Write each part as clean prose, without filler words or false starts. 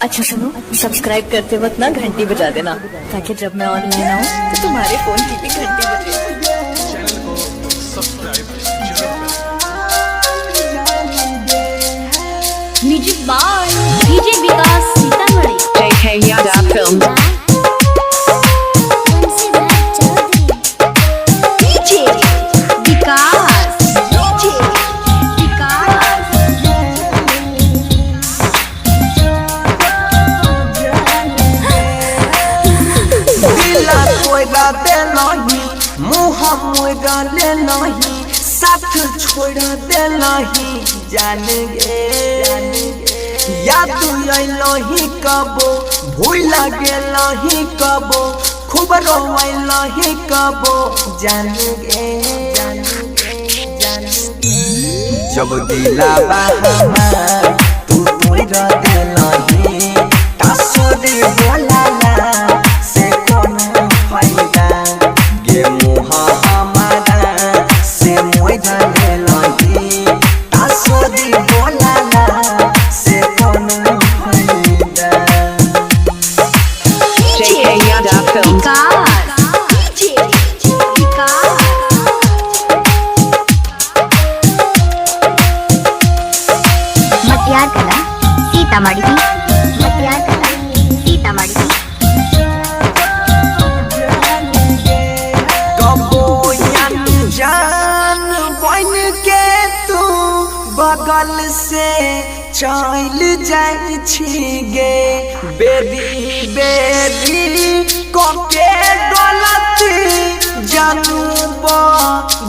अच्छा सुनो, सब्सक्राइब करते वक्त ना घंटी बजा देना ताकि जब मैं ऑनलाइन आऊँ तो तुम्हारे फोन की भी घंटी बजे। चैनल को subscribe music by DJ Vikas Sitamarhi. JK Yadav Films। DJ Vikas, DJ Vikas. दिला कोइरा दे नहीं, मुँह मोइरा ले नहीं, साथ छोड़ दे नहीं, जान गे याद आइलही कबो, भूल गेलही कबो, खूब रोइलही कबो, जान गे जब दिला हमार तू तोइरा दे नहीं, तासोरे बोलाला से कोनो फायदा गे मुँह हमारा से मोइरा ले नहीं, तासोरे बोलाला से कोनो फायदा। JK Yadav Films। डीजे विकास। मटियार कला सीतामढ़ी, मटियार कला सीतामढ़ी। कबो जान बन के तू बगल से चल जाई छी गे, बेरी बेरी कोके गलती जानू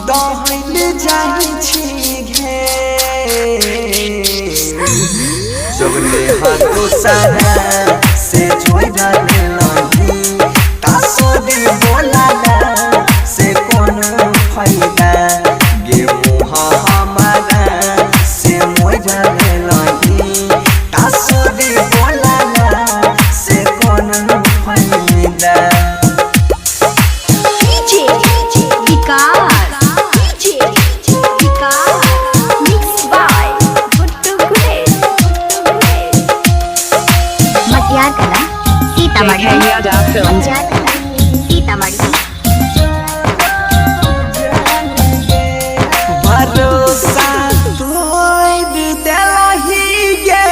दहल जाई छी गे, जबले हाथों सारा से छोड़ा नहीं, तासोरे बोलाला से कोनो फायदा गे मुँह हमारा से मोइरा नहीं, तासोरे बोलाला से कोनो फायदा। DJ Vikas, DJ Vikas. Mix by Guddu Gulesh. Matiyar Kala Sitamarhi, JK Yadav Films। मटियार कला सीतामढ़ी। भरोसा तोड़ देलही गे,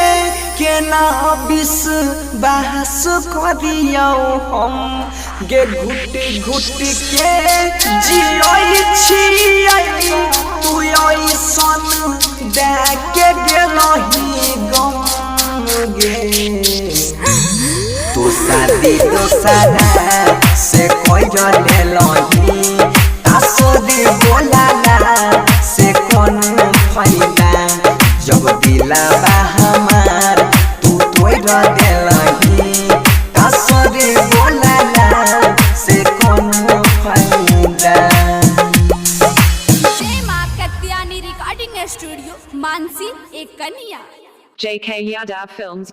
केना विश्वास करियौ हम गे, घुट घुट के जियै छियै, तू ऐसन दे के गेलही गम गे, तू शादी दोसरा से कोई ले लही, तासोरे बोलाला से कोनो फायदा जब दिलावा हमार तू तोइरा देलही, तासोरे बोलाला से कोनो फायदा। जय मां कत्यानी रिकॉर्डिंग स्टूडियो, मानसी एक कन्या। JK Yadav Films।